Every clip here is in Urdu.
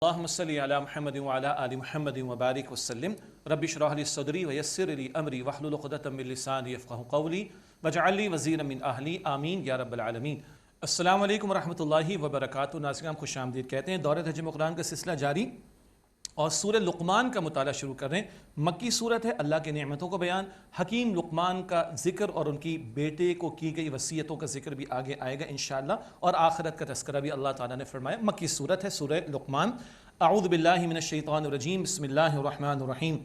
اللهم صل على محمد وعلى آل محمد وبارك وسلم رب اشرح لي صدري ويسر لي امري واحلل عقدة من لساني يفقهوا قولي واجعل لي وزيرا من اهلي آمین یا رب العالمین۔ السلام علیکم ورحمۃ اللہ وبرکاتہ۔ ناظرین خوش آمدید کہتے ہیں۔ دورہ ترجمہ قرآن کا سلسلہ جاری اور سورہ لقمان کا مطالعہ شروع کر رہے ہیں۔ مکی صورت ہے، اللہ کے نعمتوں کو بیان، حکیم لقمان کا ذکر اور ان کی بیٹے کو کی گئی وصیتوں کا ذکر بھی آگے آئے گا انشاءاللہ، اور آخرت کا تذکرہ بھی اللہ تعالیٰ نے فرمایا۔ مکی صورت ہے سورہ لقمان۔ اعوذ باللہ من الشیطان الرجیم، بسم اللہ الرحمن الرحیم۔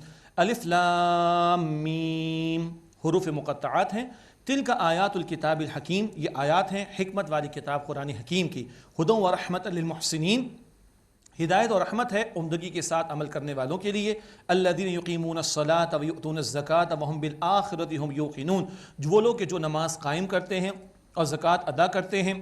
الف لام میم، حروف مقطعات ہیں۔ تلک آیات الکتاب الحکیم، یہ آیات ہیں حکمت والی کتاب قرآن حکیم کی۔ ہدی و رحمت للمحسنین، ہدایت اور رحمت ہے عمدگی کے ساتھ عمل کرنے والوں کے لیے۔ الذین یقیمون الصلاۃ ویؤتون الزکاۃ وہم بالآخرۃ ھم یوقنون، وہ لوگ کہ جو نماز قائم کرتے ہیں اور زکوٰۃ ادا کرتے ہیں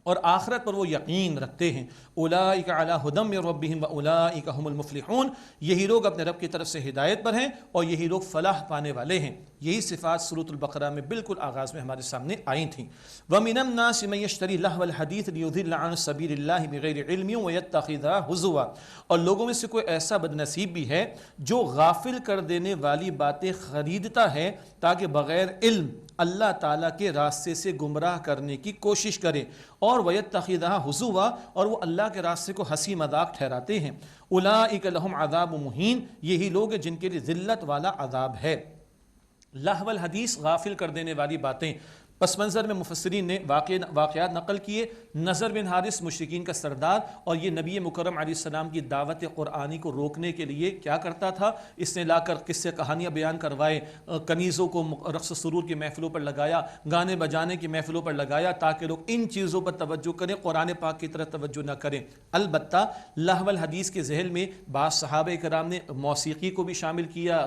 اور آخرت پر وہ یقین رکھتے ہیں۔ اولئک علی ھدی من ربہم واولئک ھم المفلحون، یہی لوگ اپنے رب کی طرف سے ہدایت پر ہیں اور یہی لوگ فلاح پانے والے ہیں۔ یہی صفات سورۃ البقرہ میں بالکل آغاز میں ہمارے سامنے آئی تھیں۔ وَمِنَ النَّاسِ مَن يَشْتَرِي لَهْوَ الْحَدِيثِ لِيُضِلَّ عَن سَبِيلِ اللَّهِ بِغَيْرِ عِلْمٍ وَيَتَّخِذَهَا هُزُوًا، اور لوگوں میں سے کوئی ایسا بدنصیب بھی ہے جو غافل کر دینے والی باتیں خریدتا ہے تاکہ بغیر علم اللہ تعالیٰ کے راستے سے گمراہ کرنے کی کوشش کرے، اور وَيَتَّخِذَهَا هُزُوًا، اور وہ اللہ کے راستے کو ہنسی مذاق ٹھہراتے ہیں۔ اولئک لہم عذاب مہین، یہی لوگ ہیں جن کے لیے ذلت والا عذاب ہے۔ لہو الحدیث، غافل کر دینے والی باتیں۔ پس منظر میں مفسرین نے واقعات نقل کیے۔ نضر بن حارث مشرکین کا سردار، اور یہ نبی مکرم علیہ السلام کی دعوت قرآنی کو روکنے کے لیے کیا کرتا تھا، اس نے لا کر قصے کہانیاں بیان کروائے، کنیزوں کو رقص سرور کی محفلوں پر لگایا، گانے بجانے کی محفلوں پر لگایا تاکہ لوگ ان چیزوں پر توجہ کریں، قرآن پاک کی طرف توجہ نہ کریں۔ البتہ لہو الحدیث کے ذیل میں بعض صحابہ کرام نے موسیقی کو بھی شامل کیا،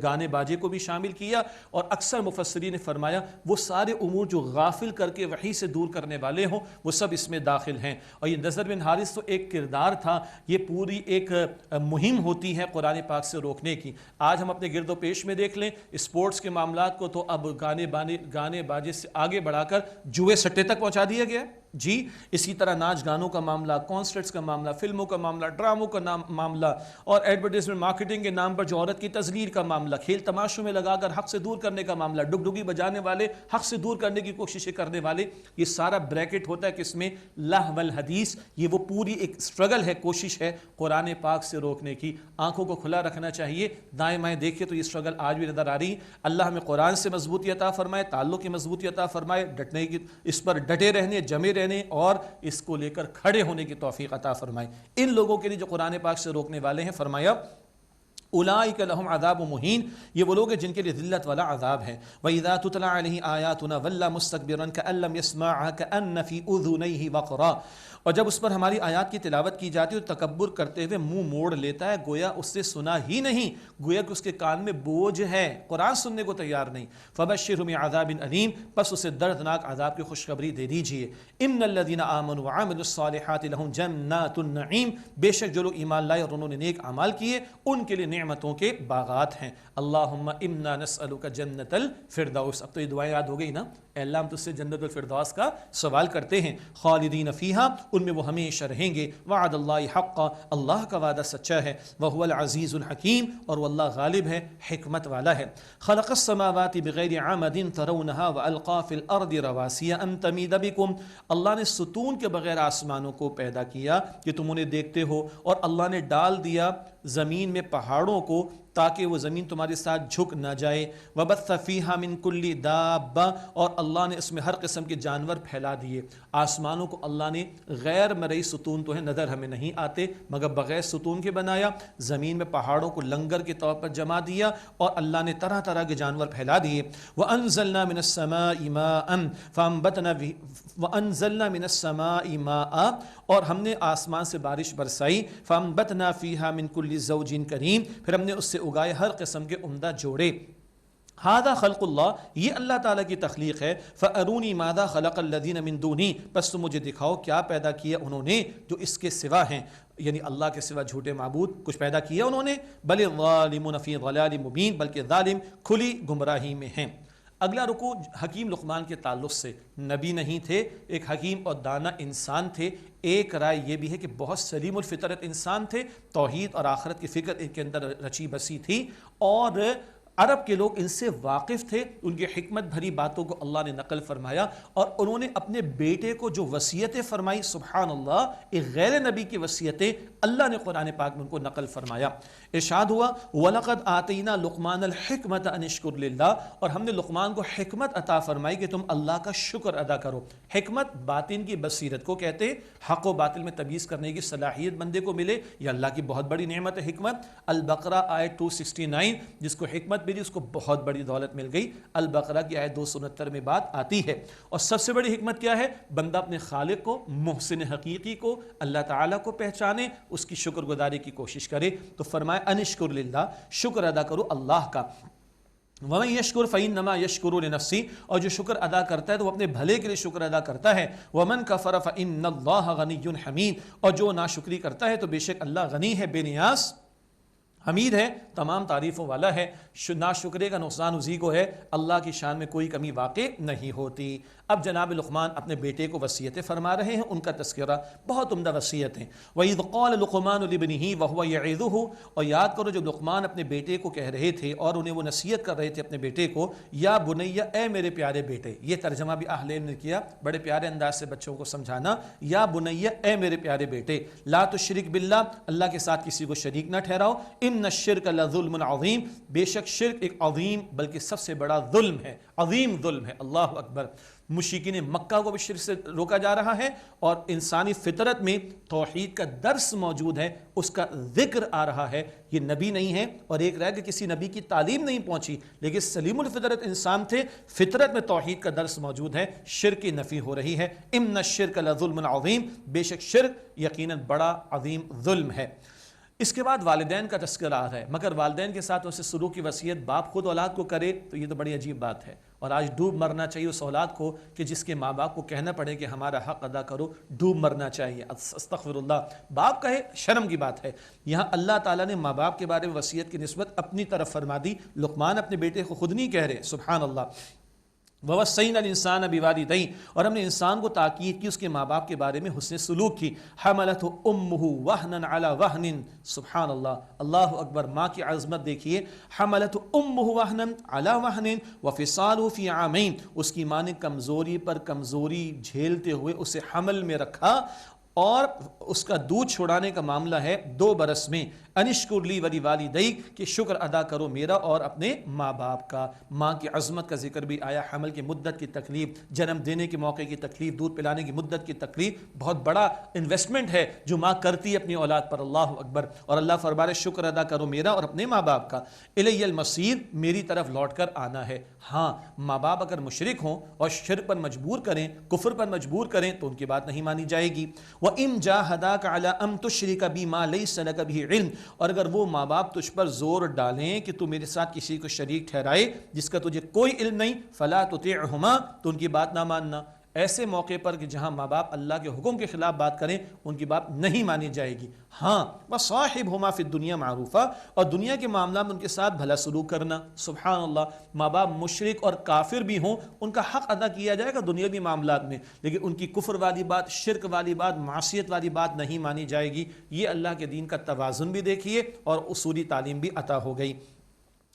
گانے باجے کو بھی شامل کیا، اور اکثر مفسرین نے فرمایا وہ سارے امور جو غافل کر کے وحی سے دور کرنے والے ہوں وہ سب اس میں داخل ہیں۔ اور یہ نضر بن حارث تو ایک کردار تھا، یہ پوری ایک مہم ہوتی ہے قرآن پاک سے روکنے کی۔ آج ہم اپنے گرد و پیش میں دیکھ لیں، اسپورٹس کے معاملات کو تو اب گانے باجے سے آگے بڑھا کر جوئے سٹے تک پہنچا دیا گیا جی۔ اسی طرح ناچ گانوں کا معاملہ، کانسرٹس کا معاملہ، فلموں کا معاملہ، ڈراموں کا معاملہ، اور ایڈورٹائزمنٹ مارکیٹنگ کے نام پر جو عورت کی تذلیل کا معاملہ، کھیل تماشوں میں لگا کر حق سے دور کرنے کا معاملہ، ڈگڈگی بجانے والے، حق سے دور کرنے کی کوششیں کرنے والے، یہ سارا بریکٹ ہوتا ہے کہ اس میں لہو الحدیث، یہ وہ پوری ایک سٹرگل ہے، کوشش ہے قرآن پاک سے روکنے کی۔ آنکھوں کو کھلا رکھنا چاہیے، دائیں بائیں دیکھیں تو یہ سٹرگل آج بھی نظر آ رہی ہے۔ اللہ ہمیں قرآن سے مضبوطی عطا فرمائے، تعلق کی مضبوطی عطا فرمائے، ڈٹنے کی، اس پر ڈٹے رہنے، جمے رہنے اور اس کو لے کر کھڑے ہونے کی توفیق عطا فرمائے۔ ان لوگوں کے لیے جو قرآن پاک سے روکنے والے ہیں، فرمایا اولئک لہم عذاب مہین، یہ وہ لوگ ہیں جن کے لیے ذلت والا عذاب ہے۔ وَإِذَا تُتْلَىٰ عَلَيْهِ آيَاتُنَا وَلَّىٰ مُسْتَكْبِرًا كَأَن لَّمْ يَسْمَعْهَا كَأَنَّ فِي أُذُنَيْهِ وَقْرًا، اور جب اس پر ہماری آیات کی تلاوت کی جاتی ہے تو تکبر کرتے ہوئے منہ موڑ لیتا ہے، گویا اس سے سنا ہی نہیں، گویا کہ اس کے کان میں بوجھ ہے، قرآن سننے کو تیار نہیں۔ فَبَشِّرْهُ بِعَذَابٍ أَلِيمٍ، پس اسے دردناک عذاب کی خوشخبری دے دیجئے۔ إِنَّ الَّذِينَ آمَنُوا وَعَمِلُوا الصَّالِحَاتِ لَهُمْ جَنَّاتُ النَّعِيمِ، بے شک جو لوگ ایمان لائے اور انہوں نے نیک اعمال کیے ان کے لیے نعمتوں کے باغات ہیں۔ اللہم انا نسألک جنت الفردوس، اب تو یہ دعائیں یاد ہو گئی نا، اے اللہ ہم تجھ سے جنت الفردوس کا سوال کرتے ہیں۔ خالدین فیہا، ان میں وہ ہمیشہ رہیں گے۔ وعد اللہ حقا، اللہ کا وعدہ سچا ہے۔ وہو العزیز الحکیم، اور وہ اللہ غالب ہے، حکمت والا ہے۔ خلق السماوات بغیر عمد ترونها والقى في الارض رواسي ان تمید بكم، اللہ نے ستون کے بغیر آسمانوں کو پیدا کیا کہ تم انہیں دیکھتے ہو، اور اللہ نے ڈال دیا زمین میں پہاڑوں کو تاکہ وہ زمین تمہارے ساتھ جھک نہ جائے۔ وَبَثَّ فِيهَا مِن كُلِّ دَابَّةٍ، اور اللہ نے اس میں ہر قسم کے جانور پھیلا دیے۔ آسمانوں کو اللہ نے غیر مرئی ستون تو ہے، نظر ہمیں نہیں آتے مگر بغیر ستون کے بنایا۔ زمین میں پہاڑوں کو لنگر کے طور پر جما دیا اور اللہ نے طرح طرح کے جانور پھیلا دیے۔ وَأَنزَلْنَا مِنَ السَّمَاءِ مَاءً فَأَنبَتْنَا وَأَنزَلْنَا مِنَ السَّمَاءِ مَاءً، اور ہم نے آسمان سے بارش برسائی۔ فَأَنبَتْنَا فِيهَا مِن كُلِّ زَوْجٍ كَرِيمٍ، پھر ہم نے اس سے اگائے ہر قسم کے عمدہ جوڑے۔ ھذا خلق اللہ، یہ اللہ تعالیٰ کی تخلیق ہے۔ فَأَرُونِي مَاذَا خَلَقَ الَّذِينَ مِن دُونِهِ، پس تم مجھے دکھاؤ کیا پیدا کیا انہوں نے جو اس کے سوا ہیں، یعنی اللہ کے سوا جھوٹے معبود کچھ پیدا کیا انہوں نے۔ بل الظالمون فی ضلال مبین، بلکہ ظالم کھلی گمراہی میں ہیں۔ اگلا رکوع حکیم لقمان کے تعلق سے، نبی نہیں تھے، ایک حکیم اور دانا انسان تھے۔ ایک رائے یہ بھی ہے کہ بہت سلیم الفطرت انسان تھے، توحید اور آخرت کی فکر ان کے اندر رچی بسی تھی، اور عرب کے لوگ ان سے واقف تھے۔ ان کی حکمت بھری باتوں کو اللہ نے نقل فرمایا، اور انہوں نے اپنے بیٹے کو جو وصیتیں فرمائی، سبحان اللہ، ایک غیر نبی کی وصیتیں اللہ نے قرآن پاک میں ان کو نقل فرمایا۔ ارشاد ہوا وَلَقَدْ آتَيْنَا لُقْمَانَ الْحِكْمَةَ أَنِ اشْكُرْ لِلَّهِ، اور ہم نے لقمان کو حکمت عطا فرمائی کہ تم اللہ کا شکر ادا کرو۔ حکمت باطن کی بصیرت کو کہتے ہیں، حق و باطل میں تمیز کرنے کی صلاحیت بندے کو ملے، یہ اللہ کی بہت بڑی نعمت ہے حکمت۔ البقرہ آیت 269، جس کو حکمت ملی اس کو بہت بڑی دولت مل گئی۔ البقرہ کی آیت 269 میں بات آتی ہے۔ اور سب سے بڑی حکمت کیا ہے؟ بندہ اپنے خالق کو، محسن حقیقی کو، اللہ تعالیٰ کو پہچانے، اس کی شکر گزاری کی کوشش کرے۔ تو فرمایا انشکر للہ، شکر ادا کرو اللہ کا۔ وَمَن يَشْكُرْ فَإِنَّمَا يَشْكُرُ لِنَفْسِهِ، اور جو شکر ادا کرتا ہے تو وہ اپنے بھلے کے لیے شکر ادا کرتا ہے۔ وَمَن كَفَرَ فَإِنَّ اللَّهَ غَنِيٌّ حَمِيدٌ، اور جو ناشکری کرتا ہے تو بے شک اللہ غنی ہے، بے نیاز، حمید ہے، تمام تعریفوں والا ہے۔ ناشکرے کا نقصان اسی کو ہے، اللہ کی شان میں کوئی کمی واقع نہیں ہوتی۔ اب جناب لقمان اپنے بیٹے کو وصیتیں فرما رہے ہیں، ان کا تذکرہ، بہت عمدہ وصیتیں۔ وَإِذْ قَالَ لُقْمَانُ لِابْنِهِ وَهُوَ يَعِظُهُ، اور یاد کرو جب لقمان اپنے بیٹے کو کہہ رہے تھے اور انہیں وہ نصیحت کر رہے تھے اپنے بیٹے کو، یا بنیہ، اے میرے پیارے بیٹے۔ یہ ترجمہ بھی اہل علم نے کیا، بڑے پیارے انداز سے بچوں کو سمجھانا، یا بنیہ، اے میرے پیارے بیٹے، لا تشرک باللہ، اللہ کے ساتھ کسی کو شریک نہ ٹھہراؤ، ان الشرک لظلم عظیم، بے شک شرک ایک عظیم بلکہ سب سے بڑا ظلم ہے، عظیم ظلم ہے۔ اللہ اکبر۔ مشرکین مکہ کو بھی شرک سے روکا جا رہا ہے، اور انسانی فطرت میں توحید کا درس موجود ہے، اس کا ذکر آ رہا ہے۔ یہ نبی نہیں ہے، اور ایک رہ کہ کسی نبی کی تعلیم نہیں پہنچی، لیکن سلیم الفطرت انسان تھے، فطرت میں توحید کا درس موجود ہے، شرک کی نفی ہو رہی ہے۔ ان الشرک لظلم عظیم، بے شک شرک یقیناً بڑا عظیم ظلم ہے۔ اس کے بعد والدین کا تذکرہ آ رہا ہے، مگر والدین کے ساتھ اسے سلوک کی وصیت باپ خود اولاد کو کرے تو یہ تو بڑی عجیب بات ہے، اور آج ڈوب مرنا چاہیے اس اولاد کو کہ جس کے ماں باپ کو کہنا پڑے کہ ہمارا حق ادا کرو، ڈوب مرنا چاہیے۔ استغفر اللہ، باپ کہے شرم کی بات ہے۔ یہاں اللہ تعالیٰ نے ماں باپ کے بارے میں وصیت کی نسبت اپنی طرف فرما دی، لقمان اپنے بیٹے کو خود نہیں کہہ رہے، سبحان اللہ۔ وَوَصَّيْنَا الْإِنسَانَ بِوَالِدَيْهِ، اور ہم نے انسان کو تاکید کی اس کے ماں باپ کے بارے میں حسن سلوک کی۔ حَمَلَتْهُ أُمُّهُ وَهْنًا عَلَى وَهْنٍ، سبحان اللہ، اللہ اکبر، ماں کی عظمت دیکھیے۔ حَمَلَتْهُ أُمُّهُ وَهْنًا عَلَى وَهْنٍ وَفِصَالُهُ فِي عَامَيْنِ، اس کی ماں نے کمزوری پر کمزوری جھیلتے ہوئے اسے حمل میں رکھا، اور اس کا دودھ چھڑانے کا معاملہ ہے 2 برس میں۔ انشکر لی ولی والدیک، کہ شکر ادا کرو میرا اور اپنے ماں باپ کا۔ ماں کی عظمت کا ذکر بھی آیا، حمل کی مدت کی تکلیف، جنم دینے کے موقع کی تکلیف، دودھ پلانے کی مدت کی تکلیف، بہت بڑا انویسٹمنٹ ہے جو ماں کرتی ہے اپنی اولاد پر، اللہ اکبر۔ اور اللہ فرمائے شکر ادا کرو میرا اور اپنے ماں باپ کا۔ الی المصیر، میری طرف لوٹ کر آنا ہے۔ ہاں، ماں باپ اگر مشرک ہوں اور شرک پر مجبور کریں، کفر پر مجبور کریں تو ان کی بات نہیں مانی جائے گی۔ وَإِن جَاهَدَاكَ عَلَىٰ أَن تُشْرِكَ بِي مَا لَيْسَ لَكَ بِهِ عِلْمٌ، اور اگر وہ ماں باپ تجھ پر زور ڈالیں کہ تو میرے ساتھ کسی کو شریک ٹھہرائے جس کا تجھے کوئی علم نہیں، فَلَا تُطِعْهُمَا، تو ان کی بات نہ ماننا۔ ایسے موقع پر کہ جہاں ماں باپ اللہ کے حکم کے خلاف بات کریں ان کی بات نہیں مانی جائے گی۔ ہاں، وَصَاحِبْهُمَا فِي الدُّنْيَا مَعْرُوفًا، اور دنیا کے معاملات میں ان کے ساتھ بھلا سلوک کرنا۔ سبحان اللہ، ماں باپ مشرک اور کافر بھی ہوں، ان کا حق ادا کیا جائے گا دنیاوی معاملات میں، لیکن ان کی کفر والی بات، شرک والی بات، معصیت والی بات نہیں مانی جائے گی۔ یہ اللہ کے دین کا توازن بھی دیکھیے اور اصولی تعلیم بھی عطا ہو گئی۔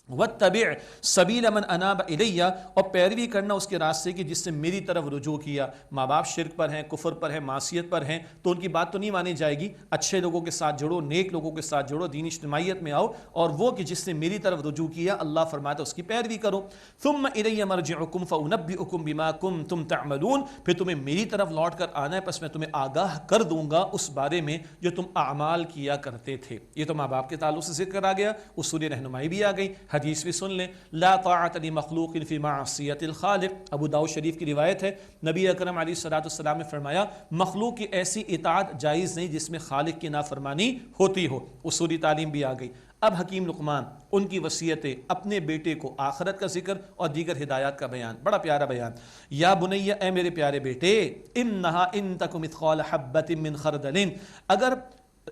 وَاتَّبِعْ سَبِيلَ مَنْ أَنَابَ إِلَيَّ، اور پیروی کرنا اس کے راستے کی جس سے میری طرف رجوع کیا۔ ماں باپ شرک پر ہیں، کفر پر ہیں، معصیت پر ہیں تو ان کی بات تو نہیں مانی جائے گی۔ اچھے لوگوں کے ساتھ جڑو، نیک لوگوں کے ساتھ جڑو، دین اجتماعیت میں آؤ، اور وہ کہ جس نے میری طرف رجوع کیا اللہ فرماتا ہے اس کی پیروی کرو۔ ثُمَّ إِلَيَّ مَرْجِعُكُمْ فَأُنَبِّئُكُم بِمَا كُنتُمْ تَعْمَلُونَ، پھر تمہیں میری طرف لوٹ کر آنا ہے، پس میں تمہیں آگاہ کر دوں گا اس بارے میں جو تم اعمال کیا کرتے تھے۔ یہ تو ماں باپ کے تعلق سے ذکر آ گیا، اصول رہنمائی بھی آ گئی، حدیث بھی سن لیں، لا طاعت لمخلوق فی معصیت الخالق، ابو داؤد شریف کی روایت ہے، نبی اکرم علیہ الصلوۃ والسلام نے فرمایا مخلوق کی ایسی اطاعت جائز نہیں جس میں خالق کی نافرمانی ہوتی ہو۔ اصولی تعلیم بھی آ گئی۔ اب حکیم لقمان، ان کی وصیتیں، اپنے بیٹے کو آخرت کا ذکر اور دیگر ہدایات کا بیان، بڑا پیارا بیان۔ یا بنی، اے میرے پیارے بیٹے، انہا ان تک مثقال حبۃ من خردل، اگر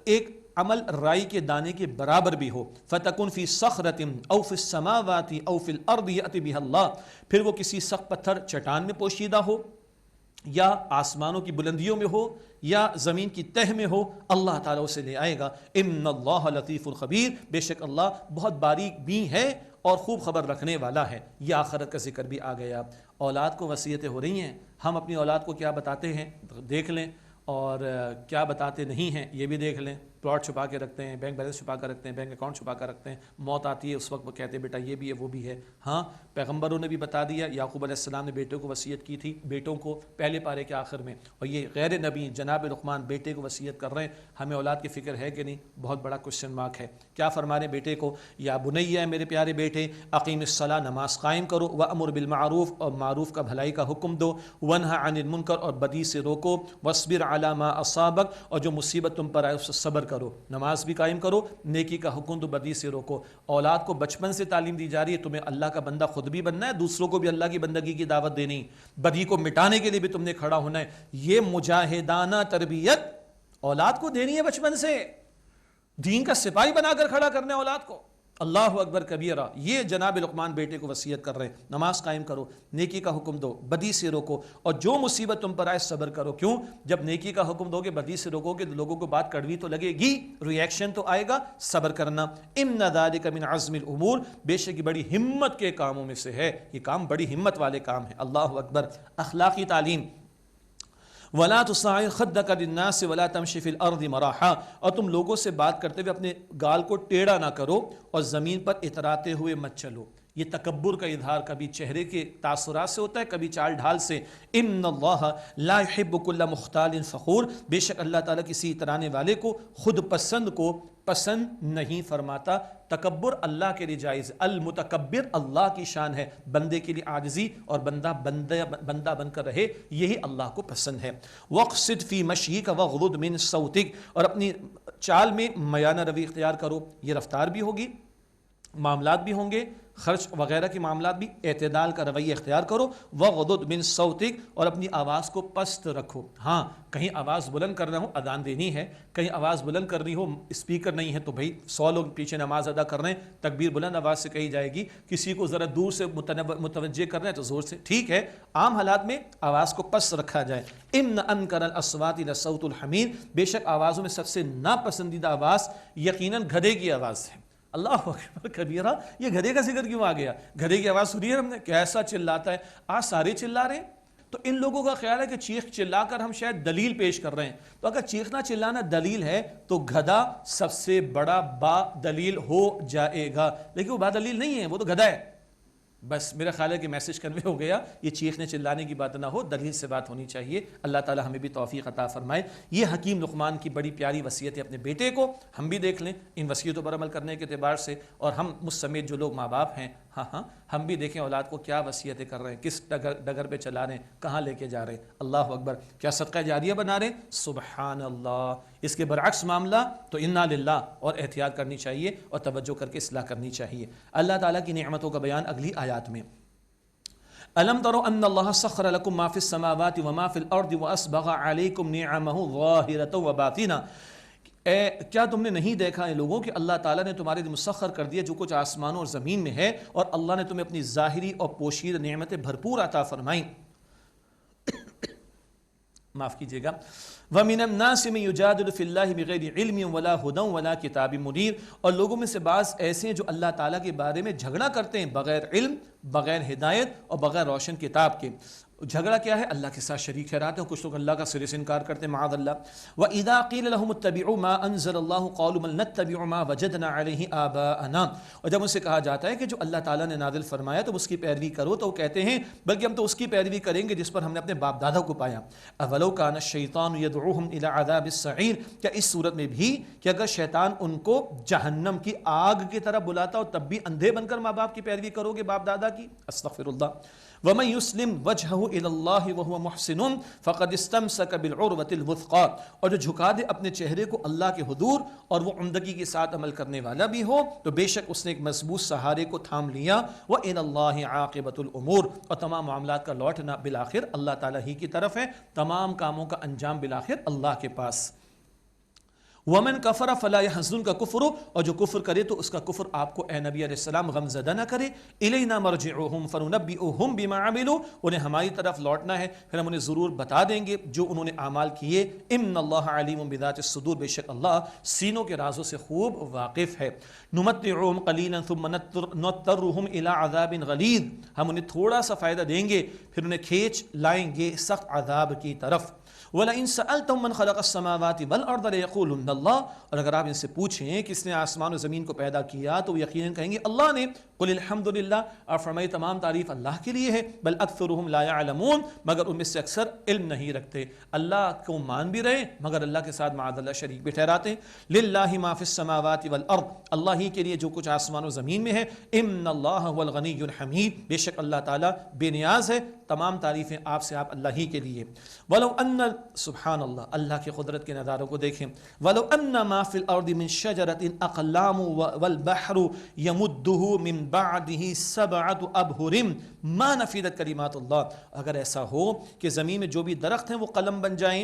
ایک عمل رائی کے دانے کے برابر بھی ہو، فتکن فی صخرۃ او فی السماوات او فی الارض یأتی بہا اللہ، پھر وہ کسی سخت پتھر چٹان میں پوشیدہ ہو، یا آسمانوں کی بلندیوں میں ہو، یا زمین کی تہ میں ہو، اللہ تعالیٰ اسے لے آئے گا۔ ان اللہ لطیف الخبیر، بے شک اللہ بہت باریک بین ہے اور خوب خبر رکھنے والا ہے۔ یہ آخرت کا ذکر بھی آ گیا۔ اولاد کو وصیتیں ہو رہی ہیں، ہم اپنی اولاد کو کیا بتاتے ہیں دیکھ لیں، اور کیا بتاتے نہیں ہیں یہ بھی دیکھ لیں۔ پلاٹ چھپا کے رکھتے ہیں، بینک بیلنس چھپا کر رکھتے ہیں، بینک اکاؤنٹ چھپا کر رکھتے ہیں، موت آتی ہے اس وقت وہ کہتے ہیں بیٹا یہ بھی ہے وہ بھی ہے۔ ہاں، پیغمبروں نے بھی بتا دیا، یعقوب علیہ السلام نے بیٹوں کو وصیت کی تھی، بیٹوں کو پہلے پارے کے آخر میں، اور یہ غیر نبی جناب لقمان بیٹے کو وصیت کر رہے ہیں۔ ہمیں اولاد کی فکر ہے کہ نہیں؟ بہت بڑا کوشچن مارک ہے۔ کیا فرما رہے بیٹے کو؟ یا بنیا، میرے پیارے بیٹے، اقیم الصلاۃ، نماز قائم کرو، وامر بالمعروف، اور معروف کا بھلائی کا حکم دو، ونہی عن المنکر، اور بدی سے روکو، واصبر علی ما اصابک، اور جو مصیبت تم پر آئے اس سے صبر کرو، نماز بھی قائم کرو، نیکی کا حکم دو، بدی سے روکو۔ اولاد کو بچپن سے تعلیم دی جا رہی ہے، تمہیں اللہ کا بندہ خود بھی بننا ہے، دوسروں کو بھی اللہ کی بندگی کی دعوت دینی، بدی کو مٹانے کے لیے بھی تم نے کھڑا ہونا ہے۔ یہ مجاہدانہ تربیت اولاد کو دینی ہے بچپن سے، دین کا سپاہی بنا کر کھڑا کرنے اولاد کو۔ اللہ اکبر کبیرہ، یہ جناب لقمان بیٹے کو وصیت کر رہے ہیں۔ نماز قائم کرو، نیکی کا حکم دو، بدی سے روکو، اور جو مصیبت تم پر آئے صبر کرو۔ کیوں؟ جب نیکی کا حکم دو گے، بدی سے روکو گے، لوگوں کو بات کڑوی تو لگے گی، ری ایکشن تو آئے گا، صبر کرنا۔ ان ذالک من عزم الامور، بے شک یہ بڑی ہمت کے کاموں میں سے ہے، یہ کام بڑی ہمت والے کام ہیں۔ اللہ اکبر۔ اخلاقی تعلیم، وَلَا تُصَعِّرْ خَدَّكَ لِلنَّاسِ وَلَا تَمْشِ فِي الْأَرْضِ مَرَحًا، اور تم لوگوں سے بات کرتے ہوئے اپنے گال کو ٹیڑھا نہ کرو اور زمین پر اتراتے ہوئے مت چلو۔ یہ تکبر کا اظہار کبھی چہرے کے تاثرات سے ہوتا ہے، کبھی چال ڈھال سے۔ ان اللہ لا يحب كل مختال فخور، بے شک اللہ تعالیٰ کسی اترانے والے کو، خود پسند کو پسند نہیں فرماتا۔ تکبر اللہ کے لیے جائز ہے، المتکبر اللہ کی شان ہے، بندے کے لیے عاجزی اور بندہ بن کر رہے، یہی اللہ کو پسند ہے۔ وَاقْصِدْ فِي مَشْيِكَ وَاغْضُضْ مِنْ صَوْتِكَ، اور اپنی چال میں میانہ روی اختیار کرو، یہ رفتار بھی ہوگی، معاملات بھی ہوں گے، خرچ وغیرہ کے معاملات بھی، اعتدال کا رویہ اختیار کرو۔ وَغْضُضْ مِنْ صَوْتِكَ، اور اپنی آواز کو پست رکھو۔ ہاں، کہیں آواز بلند کرنا ہو، اذان دینی ہے، کہیں آواز بلند کرنی ہو، اسپیکر نہیں ہے تو بھائی 100 لوگ پیچھے نماز ادا کر رہے ہیں، تکبیر بلند آواز سے کہی جائے گی۔ کسی کو ذرا دور سے متوجہ کرنا ہے تو زور سے، ٹھیک ہے، عام حالات میں آواز کو پست رکھا جائے۔ ان انکر الاصوات لصوت الحمیر، بے شک آوازوں میں سب سے ناپسندیدہ آواز یقیناً گدھے کی آواز ہے۔ اللہ اکبر کبیرہ، یہ گدھے کا ذکر کیوں آ گیا؟ گدھے کی آواز سنی ہے ہم نے، کیسا چلاتا ہے، آج سارے چلا رہے ہیں۔ تو ان لوگوں کا خیال ہے کہ چیخ چلا کر ہم شاید دلیل پیش کر رہے ہیں، تو اگر چیخنا چلانا دلیل ہے تو گدھا سب سے بڑا با دلیل ہو جائے گا، لیکن وہ با دلیل نہیں ہے، وہ تو گدھا ہے۔ بس میرا خیال ہے کہ میسج کنوے ہو گیا، یہ چیخنے چلانے کی بات نہ ہو، دلیل سے بات ہونی چاہیے۔ اللہ تعالی ہمیں بھی توفیق عطا فرمائے۔ یہ حکیم لقمان کی بڑی پیاری وصیت ہے اپنے بیٹے کو، ہم بھی دیکھ لیں ان وصیتوں پر عمل کرنے کے اعتبار سے، اور ہم مجھ سمیت جو لوگ ماں باپ ہیں، ہاں ہم بھی دیکھیں اولاد کو کیا وصیتیں کر رہے ہیں، کس ڈگر پہ چلا رہے ہیں، کہاں لے کے جا رہے ہیں۔ اللہ اکبر، کیا صدقہ جاریہ بنا رہے ہیں؟ سبحان اللہ۔ اس کے برعکس معاملہ تو انا للہ، اور احتیاط کرنی چاہیے اور توجہ کر کے اصلاح کرنی چاہیے۔ اللہ تعالیٰ کی نعمتوں کا بیان اگلی آیات میں۔ الم تروا ان اللہ سخر لکم ما فی السماوات وما فی الارض واسبغ علیکم نعمہ ظاہرۃ وباطنہ، کیا تم نے نہیں دیکھا ان لوگوں کہ اللہ تعالیٰ نے تمہارے لیے مسخر کر دیا جو کچھ آسمانوں اور زمین میں ہے، اور اللہ نے تمہیں اپنی ظاہری اور پوشیدہ نعمتیں بھرپور عطا فرمائیں۔ معاف کیجیے گا۔ وَمِنَ النَّاسِ مَن يُجَادِلُ فِي اللَّهِ بِغَيْرِ عِلْمٍ وَلَا هُدًى وَلَا كِتَابٍ مُنِيرٍ، اور لوگوں میں سے بعض ایسے ہیں جو اللہ تعالیٰ کے بارے میں جھگڑا کرتے ہیں بغیر علم، بغیر ہدایت اور بغیر روشن کتاب کے۔ جھگڑا کیا ہے؟ اللہ کے ساتھ شریک ٹھہراتے ہیں، کچھ لوگ اللہ کا سرے سے انکار کرتے ہیں، معاذ اللہ۔ وَإِذَا قِيلَ لَهُمُ اتَّبِعُوا مَا أَنزَلَ اللَّهُ قَالُوا بَلْ نَتَّبِعُ مَا وَجَدْنَا عَلَيْهِ آبَاءَنَا، اور جب ان سے کہا جاتا ہے کہ جو اللہ تعالیٰ نے نازل فرمایا تو اس کی پیروی کرو، تو وہ کہتے ہیں بلکہ ہم تو اس کی پیروی کریں گے جس پر ہم نے اپنے باپ دادا کو پایا۔ اَوَلَوْ كَانَ الشَّيْطَانُ يَدْعُوهُمْ إِلَىٰ عَذَابِ السَّعِيرِ، کیا اس صورت میں بھی کہ اگر شیطان ان کو جہنم کی آگ کی طرف بلاتا ہو تب بھی اندھے بن کر ماں باپ کی پیروی کرو گے، باپ دادا کی؟ استغفر اللہ۔ وَمَن يُسْلِمْ وَجْهَهُ إِلَى اللَّهِ وَهُوَ مُحْسِنٌ فَقَدِ اسْتَمْسَكَ بِالْعُرْوَةِ الْوُثْقَىٰ، اور جو جھکا دے اپنے چہرے کو اللہ کے حضور اور وہ عمدگی کے ساتھ عمل کرنے والا بھی ہو، تو بے شک اس نے ایک مضبوط سہارے کو تھام لیا۔ وَإِلَى اللَّهِ عَاقِبَةُ الْأُمُورِ، اور تمام معاملات کا لوٹنا بالآخر اللہ تعالیٰ ہی کی طرف ہے، تمام کاموں کا انجام بالآخر اللہ کے پاس۔ ومن کفر فلا یحزنک کفر، اور جو کفر کرے تو اس کا کفر آپ کو اے نبی علیہ السلام غم زدہ نہ کرے. الینا مرجعہم فننبئہم بما عملوا، انہیں ہماری طرف لوٹنا ہے پھر ہم انہیں ضرور بتا دیں گے جو انہوں نے اعمال کیے. ان اللہ علیم بذات الصدور، بے شک اللہ سینوں کے رازوں سے خوب واقف ہے. نمتعہم قلیلا ثم نضطرہم الی عذاب غلیظ، ہم انہیں تھوڑا سا فائدہ دیں گے پھر انہیں کھینچ لائیں گے سخت عذاب کی طرف. وَلَئِن سَأَلْتَهُم مَّنْ خَلَقَ السَّمَاوَاتِ وَالْأَرْضَ لَيَقُولُنَّ اللَّهُ، اور اگر آپ ان سے پوچھیں کس نے آسمان و زمین کو پیدا کیا تو وہ یقیناً کہیں گے اللہ نے. قُلِ الْحَمْدُ لِلَّهِ، اور فرمائے تمام تعریف اللہ کے لیے ہے. بل اکثرهم لا يعلمون، مگر ان میں سے اکثر علم نہیں رکھتے. اللہ کو مان بھی رہے مگر اللہ کے ساتھ معاذ اللہ شریک بھی ٹھہراتے. لِلَّهِ مَا فِي السَّمَاوَاتِ وَالْأَرْضِ، اللہ ہی کے لیے جو کچھ آسمان و زمین میں ہے. اِنَّ اللَّهَ هُوَ الْغَنِيُّ الْحَمِيدُ، بے شک اللہ تعالیٰ بے نیاز ہے، تمام تعریفیں آپ سے آپ اللہ ہی کے لیے. وَلَوْ أَنَّ، سبحان اللہ، اللہ کی قدرت کے نظاروں کو دیکھیں. وَلَوْ أَنَّ مَا فِي الْأَرْضِ مِنْ شَجَرَةٍ أَقْلَامٌ وَالْبَحْرُ يَمُدُّهُ مِنْ بَعْدِهِ سَبْعَةُ أَبْحُرٍ مَا نَفِدَتْ كَلِمَاتُ اللَّهِ، اگر ایسا ہو کہ زمین میں جو بھی درخت ہیں وہ قلم بن جائیں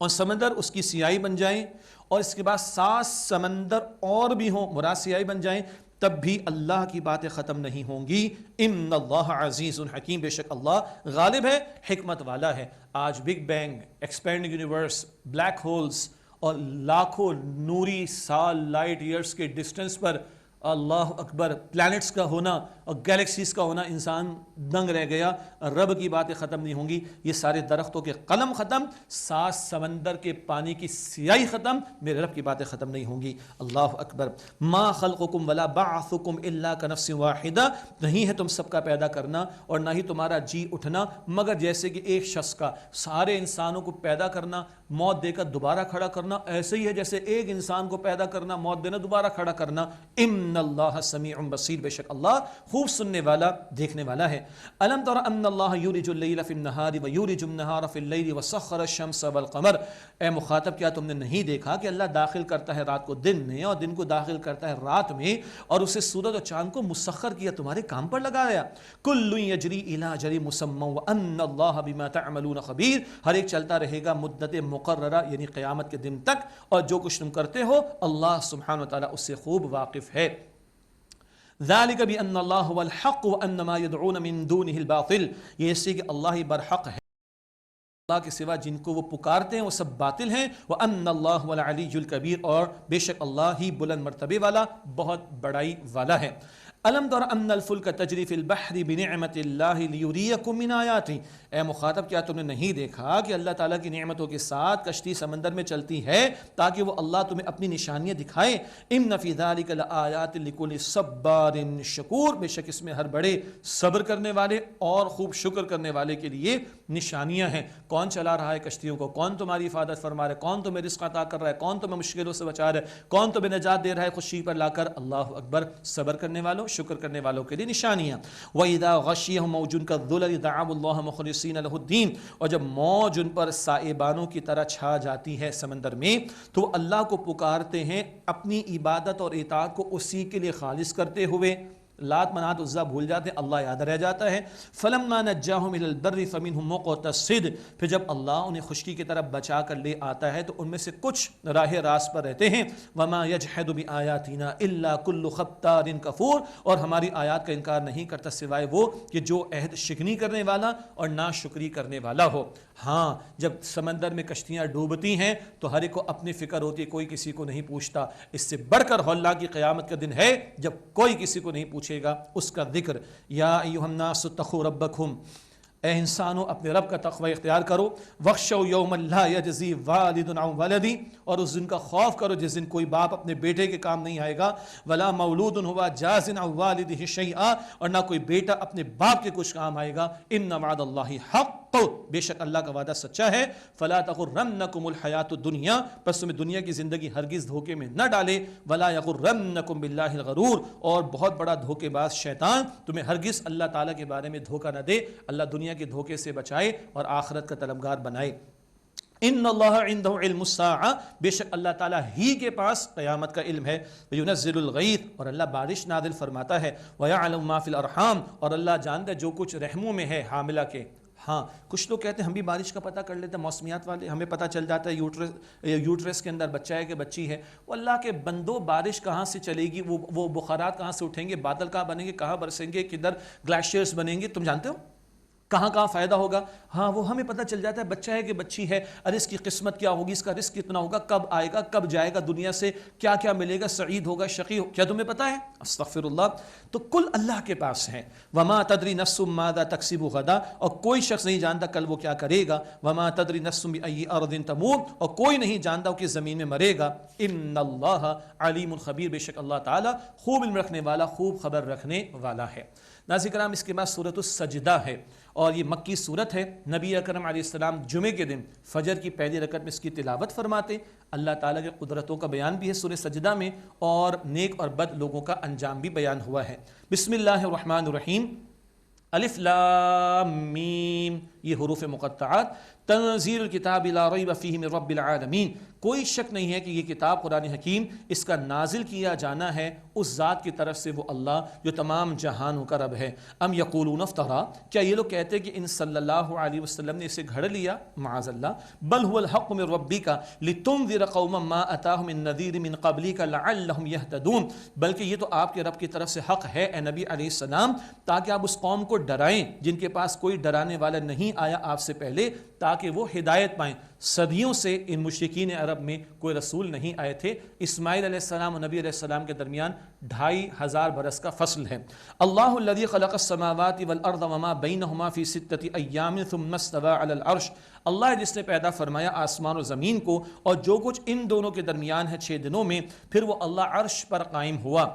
اور سمندر اس کی سیاہی بن جائیں اور اس کے بعد 7 سمندر اور بھی ہوں مراد سیاہی بن جائیں، تب بھی اللہ کی باتیں ختم نہیں ہوں گی. ان اللہ عزیز حکیم، بے شک اللہ غالب ہے، حکمت والا ہے. آج big bang, expanding universe, black holes اور لاکھوں نوری سال لائٹ ایئرس کے ڈسٹنس پر اللہ اکبر پلانٹس کا ہونا اور گیلیکسیز کا ہونا، انسان دنگ رہ گیا. رب کی باتیں ختم نہیں ہوں گی. یہ سارے درختوں کے قلم ختم، 7 سمندر کے پانی کی سیاہی ختم، میرے رب کی باتیں ختم نہیں ہوں گی. اللہ اکبر. ما خلقکم ولا بعثکم الا کنفس واحدہ، نہیں ہے تم سب کا پیدا کرنا اور نہ ہی تمہارا جی اٹھنا مگر جیسے کہ ایک شخص کا. سارے انسانوں کو پیدا کرنا، موت دے کر دوبارہ کھڑا کرنا ایسے ہی ہے جیسے ایک انسان کو پیدا کرنا، موت دینا، دوبارہ کھڑا کرنا. ان اللہ سمیع بصیر، بے شک اللہ خوب سننے والا دیکھنے والا ہے. الم تر ان اللہ یولج اللیل فی النہار ویولج النہار فی اللیل وسخر الشمس والقمر، اے مخاطب کیا تم نے نہیں دیکھا کہ اللہ داخل کرتا ہے رات کو دن میں اور دن کو داخل کرتا ہے رات میں اور اسے سورج اور چاند کو مسخر کیا، تمہارے کام پر لگایا. کل یجری الی اجل مسمی وان اللہ بما تعملون خبیر، ہر ایک چلتا رہے گا مدت مقررہ یعنی قیامت کے دن تک، اور جو کچھ تم کرتے ہو اللہ سبحانہ وتعالی اس سے خوب واقف ہے. ذالک بان اللہ هو الحق وان ما يدعون من دونه الباطل، یہ اس سے کہ اللہ ہی برحق ہے، اللہ کے سوا جن کو وہ پکارتے ہیں وہ سب باطل ہیں. وَأَنَّ اللَّهُ الْعَلِيُّ الْكَبِيرُ، اور بے شک اللہ ہی بلند مرتبے والا بہت بڑائی والا ہے. الم تر ان الفلک تجری فی البحر بنعمت اللہ لیریکم من آیاتہ، اے مخاطب کیا تم نے نہیں دیکھا کہ اللہ تعالیٰ کی نعمتوں کے ساتھ کشتی سمندر میں چلتی ہے تاکہ وہ اللہ تمہیں اپنی نشانیاں دکھائے. ان فی ذلک لآیات لکل صبار شکور، بے شک اس میں ہر بڑے صبر کرنے والے اور خوب شکر کرنے والے کے لیے نشانیاں ہیں. کون چلا رہا ہے کشتیوں کو، کون تمہاری حفاظت فرما رہا ہے، کون تمہیں رزق عطا کر رہا ہے، کون تمہیں مشکلوں سے بچا رہا ہے، کون تمہیں نجات دے رہا ہے خوشی پر لا کر. اللہ اکبر. صبر کرنے والوں شکر کرنے والوں کے لیے نشانیاں. وَإِذَا غَشِيَهُم مَوْجٌ كَالظُّلَلِ دَعَوُا اللَّهَ مُخْلِصِينَ لَهُ الدِّينَ، اور جب موج ان پر سائبانوں کی طرح چھا جاتی ہے سمندر میں تو وہ اللہ کو پکارتے ہیں اپنی عبادت اور اطاعت کو اسی کے لیے خالص کرتے ہوئے. لات منات عزا بھول جاتے ہیں، اللہ یاد رہ جاتا ہے. فَلَمَّا نَجَّاهُمْ إِلَى الْبَرِّ فَمِنْهُم مُقْتَصِدٌ، پھر جب اللہ انہیں خشکی کی طرف بچا کر لے آتا ہے تو ان میں سے کچھ راہ راست پر رہتے ہیں. وَمَا يَجْحَدُ بِآيَاتِنَا إِلَّا كُلُّ خَبْتَارٍ كَفُورٍ، اور ہماری آیات کا انکار نہیں کرتا سوائے وہ کہ جو عہد شکنی کرنے والا اور ناشکری کرنے والا ہو. ہاں جب سمندر میں کشتیاں ڈوبتی ہیں تو ہر ایک کو اپنی فکر ہوتی ہے، کوئی کسی کو نہیں پوچھتا. اس سے بڑھ کر اللہ کی قیامت کا دن ہے جب کوئی کسی کو نہیں پوچھے گا اس کا ذکر. یا ایھا الناس اتقوا ربکم، اے انسانوں اپنے رب کا تقوی اختیار کرو. وخشوا یوما لا یجزی والد عن ولدی، اور اس دن کا خوف کرو جس دن کوئی باپ اپنے بیٹے کے کام نہیں آئے گا. ولا مولود ہوا جاز عن والدہ شیئا، اور نہ کوئی بیٹا اپنے باپ کے کچھ کام آئے گا. ان وعد اللہ حق، بے شک اللہ کا وعدہ سچا ہے. فلا تغرنکم الحیات الدنیا، پس تمہیں دنیا کی زندگی ہرگز دھوکے میں نہ ڈالے. ولا یغرنکم باللہ الغرور، اور بہت بڑا دھوکے باز شیطان تمہیں ہرگز اللہ تعالیٰ کے بارے میں دھوکہ نہ دے. اللہ دنیا کے دھوکے سے بچائے اور آخرت کا طلبگار بنائے. ان اللہ عنده علم الساعہ، بے شک اللہ تعالیٰ ہی کے پاس قیامت کا علم ہے. وینزل الغیث، اور اللہ بارش نازل فرماتا ہے. ویعلم ما فی الارحام، اور اللہ جانتا ہے جو کچھ رحموں میں ہے حاملہ کے. ہاں کچھ لوگ کہتے ہیں ہم بھی بارش کا پتہ کر لیتے ہیں، موسمیات والے، ہمیں پتہ چل جاتا ہے یوٹرس کے اندر بچہ ہے کہ بچی ہے۔ وہ اللہ کے بندو، بارش کہاں سے چلے گی، وہ بخارات کہاں سے اٹھیں گے، بادل کہاں بنیں گے، کہاں برسیں گے، کدھر گلیشیئرز بنیں گے، تم جانتے ہو کہاں کہاں فائدہ ہوگا؟ ہاں وہ ہمیں پتہ چل جاتا ہے بچہ ہے کہ بچی ہے، اور اس کی قسمت کیا ہوگی، اس کا رزق کتنا ہوگا، کب آئے گا، کب جائے گا دنیا سے، کیا کیا ملے گا، سعید ہوگا، شقی ہوگا، کیا تمہیں پتہ ہے؟ استغفر اللہ۔ تو کل اللہ کے پاس ہے۔ وما تدری نفس ماذا تکسب غدا، اور کوئی شخص نہیں جانتا کل وہ کیا کرے گا۔ وما تدری نفس بأي ارض تموت، اور کوئی نہیں جانتا کہ زمین میں مرے گا۔ ان اللہ علیم خبیر، بے شک اللہ تعالیٰ خوب علم رکھنے والا، خوب خبر رکھنے والا ہے۔ ناظرین کرام، اس کے بعد سورۃ السجدہ ہے، اور یہ مکی صورت ہے۔ نبی اکرم علیہ السلام جمعے کے دن فجر کی پہلی رکعت میں اس کی تلاوت فرماتے۔ اللہ تعالیٰ کے قدرتوں کا بیان بھی ہے سورہ سجدہ میں، اور نیک اور بد لوگوں کا انجام بھی بیان ہوا ہے۔ بسم اللہ الرحمن الرحیم، الف لام میم، یہ حروف مقطعات۔ تنزیل الکتاب لا ریب فیہ من رب العالمین، کوئی شک نہیں ہے کہ یہ کتاب قرآن حکیم اس کا نازل کیا جانا ہے اس ذات کی طرف سے، وہ اللہ جو تمام جہانوں کا رب ہے۔ ام یقولون افترا، کیا یہ لوگ کہتے ہیں کہ ان صلی اللہ علیہ وسلم نے اسے گھڑ لیا، معاذ اللہ، بل هو الحق من ربک لتنذر قوما ما اتاهم من نذیر من قبلک لعلهم یہتدون، بلکہ یہ تو آپ کے رب کی طرف سے حق ہے اے نبی علیہ السلام، تاکہ آپ اس قوم کو ڈرائیں جن کے پاس کوئی ڈرانے والا نہیں آیا آپ سے پہلے، تاکہ وہ ہدایت پائیں۔ صدیوں سے ان مشرکین عرب میں کوئی رسول نہیں آئے تھے۔ اسماعیل علیہ السلام اور نبی علیہ السلام کے درمیان 2500 برس کا فصل ہے۔ اللہ الذی خلق السماوات والارض وما بینہما فی 6 ایام ثم استوى علی العرش، اللہ ہے جس نے پیدا فرمایا آسمان و زمین کو اور جو کچھ ان دونوں کے درمیان ہے 6 دنوں میں، پھر وہ اللہ عرش پر قائم ہوا۔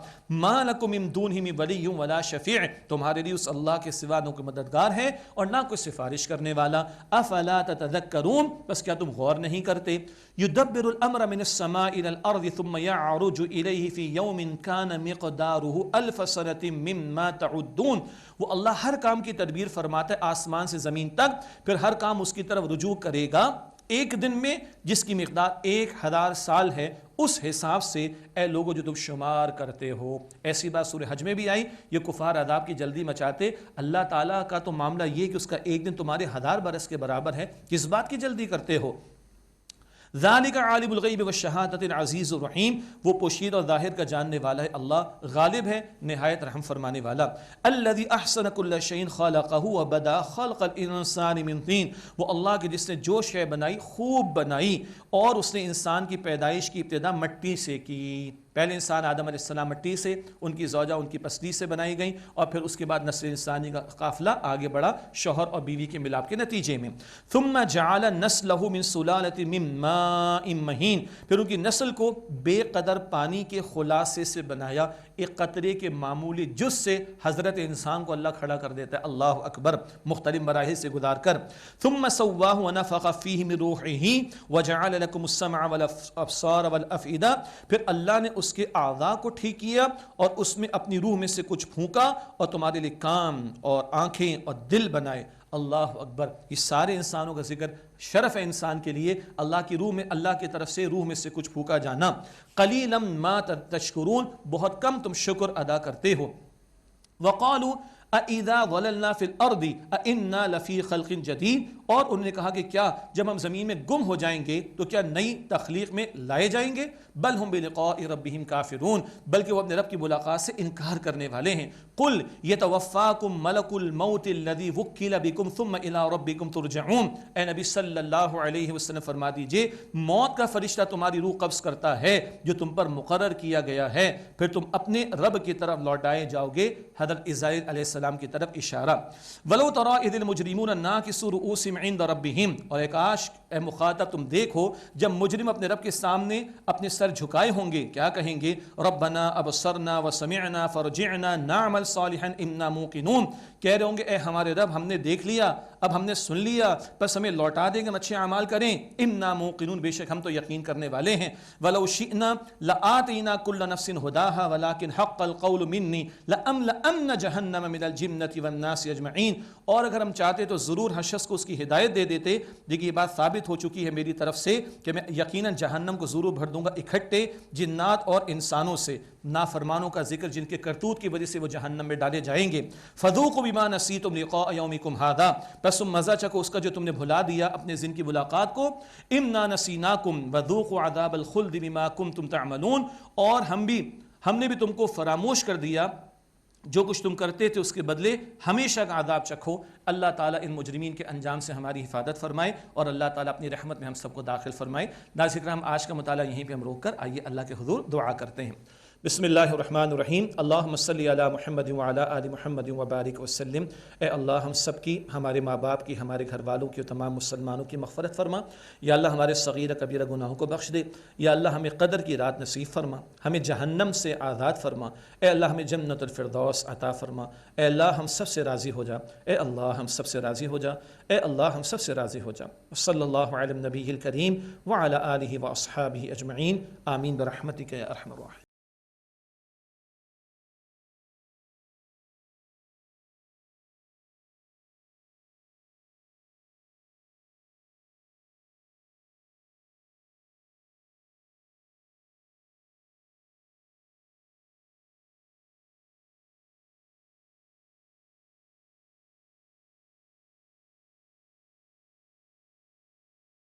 ما لکم من دونہ من ولی ولا شفیع، تمہارے لیے اس اللہ کے سوا نہ کوئی مددگار ہے اور نہ کوئی سفارش کرنے والا۔ افلا تتذکرون، بس کیا تم غور نہیں کرتے؟ یدبر الامر من السماء الى الارض ثم يعرج الیہ فی یوم کان مقدارہ 1000 سنۃ مما تعدون، وہ اللہ ہر کام کی تدبیر فرماتا ہے آسمان سے زمین تک، پھر ہر کام اس کی طرف رجوع کرے گا ایک دن میں جس کی مقدار 1000 سال ہے، اس حساب سے اے لوگوں جو تم شمار کرتے ہو۔ ایسی بات سورہ حج میں بھی آئی، یہ کفار عذاب کی جلدی مچاتے، اللہ تعالیٰ کا تو معاملہ یہ کہ اس کا ایک دن تمہارے 1000 برس کے برابر ہے، کس بات کی جلدی کرتے ہو؟ ذالک عالم الغیب والشہادۃ العزیز الرحیم، وہ پوشیدہ اور ظاہر کا جاننے والا ہے، اللہ غالب ہے، نہایت رحم فرمانے والا۔ الذی احسن کل شیء خلقہ وبدأ خلق الانسان من طین، وہ اللہ کے جس نے جو شے بنائی خوب بنائی، اور اس نے انسان کی پیدائش کی ابتدا مٹی سے کی۔ پہلے انسان آدم علیہ السلام مٹی سے، ان کی زوجہ ان کی پسلی سے بنائی گئیں، اور پھر اس کے بعد نسل انسانی کا قافلہ آگے بڑھا شوہر اور بیوی کے ملاپ کے نتیجے میں۔ ثم جعل نسلہ من سلالۃ من ماء مہین، پھر ان کی نسل کو بے قدر پانی کے خلاصے سے بنایا، ایک قطرے کے معمولی جز سے حضرت انسان کو اللہ کھڑا کر دیتا ہے، اللہ اکبر، مختلف مراحل سے گزار کر۔ ثم سواہ ونفخ فیہ من روحہ وجعل لکم السمع والابصار والافئدہ، پھر اللہ نے اس کے اعضاء کو ٹھیک کیا اور اس میں اپنی روح میں سے کچھ پھونکا اور تمہارے لیے کان اور آنکھیں اور دل بنائے۔ اللہ اکبر، یہ سارے انسانوں کا ذکر، شرف ہے انسان کے لیے اللہ کی روح میں، اللہ کی طرف سے روح میں سے کچھ پھونکا جانا۔ قلیلا ما تشکرون، بہت کم تم شکر ادا کرتے ہو۔ وقالوا اَإِذَا ضَلَلْنَا فِي الْأَرْضِ أَإِنَّا لَفِي خَلْقٍ جَدِيدٍ، اور انہوں نے کہا کہ کیا جب ہم زمین میں گم ہو جائیں گے تو کیا نئی تخلیق میں لائے جائیں گے؟ بل ہم بلقاء ربہم کافرون، بلکہ وہ اپنے رب کی ملاقات سے انکار کرنے والے ہیں۔ قل یتوفاکم ملک الموت الذی وکل بکم ثم الی ربکم ترجعون، اے نبی صلی اللہ علیہ وسلم فرما دیجئے موت کا فرشتہ تمہاری روح قبض کرتا ہے جو تم پر مقرر کیا گیا ہے، پھر تم اپنے رب کی طرف لوٹائے جاؤ گے۔ حضرت عزرائیل علیہ السلام کی طرف اشارہ۔ ولو تری اذ المجرمون ناکسوا رؤوسہم عند ربہم، اور ایک کاش اے مخاطب تم دیکھو جب مجرم اپنے رب کے سامنے اپنے سر جھکائے ہوں گے، کیا کہیں گے؟ ربنا ابصرنا وسمعنا فرجعنا نعمل صالحا انا موقنون، کہہ رہے ہوں گے اے ہمارے رب ہم نے دیکھ لیا، اب ہم نے سن لیا، بس ہمیں لوٹا دیں گے، ہم اچھے اعمال کریں۔ انا موقنون، بے شک ہم تو یقین کرنے والے ہیں۔ ولو شئنا لآتینا کل نفس ہداها ولكن حق القول منی لأملأن جہنم من الجنة والناس اجمعین، اور اگر ہم چاہتے تو ضرور ہر شخص کو اس کی ہدایت دے دیتے۔ دیکھیے یہ بات ثابت ہو چکی ہے میری طرف سے کہ میں یقیناً جہنم کو ضرور بھر دوں گا اکٹھے جنات اور انسانوں سے، نافرمانوں کا ذکر جن کے کرتوت کی وجہ سے وہ جہنم میں ڈالے جائیں گے۔ فذوقوا بما نسیتم لقاء یومکم ھذا، پس تم مزہ چکو اس کا جو تم نے بھلا دیا اپنے دن کی ملاقات کو۔ انا نسیناکم وذوقوا عذاب الخلد بما کنتم تعملون، اور ہم نے بھی تم کو فراموش کر دیا، جو کچھ تم کرتے تھے اس کے بدلے ہمیشہ کا عذاب چکھو۔ اللہ تعالیٰ ان مجرمین کے انجام سے ہماری حفاظت فرمائے، اور اللہ تعالیٰ اپنی رحمت میں ہم سب کو داخل فرمائے۔ ناظرین کرام، آج کا مطالعہ یہیں پہ ہم روک کر آئیے اللہ کے حضور دعا کرتے ہیں۔ بسم اللہ الرحمن الرحیم، اللہم صلی علی محمد وعلی آل محمد وبارک وسلم۔ اے اللہ ہم سب کی، ہمارے ماں باپ کی، ہمارے گھر والوں کی اور تمام مسلمانوں کی مغفرت فرما۔ یا اللہ ہمارے صغیر کبیرہ گناہوں کو بخش دے۔ یا اللہ ہمیں قدر کی رات نصیب فرما، ہمیں جہنم سے آزاد فرما۔ اے اللہ ہمیں جنت الفردوس عطا فرما۔ اے اللہ ہم سب سے راضی ہو جا، اے اللہ ہم سب سے راضی ہو جا، اے اللہ ہم سب سے راضی ہو جا۔ صلی اللہ علی النبی الکریم وعلی آلہ واصحابہ اجمعین، آمین برحمتک یا ارحم الراحمین۔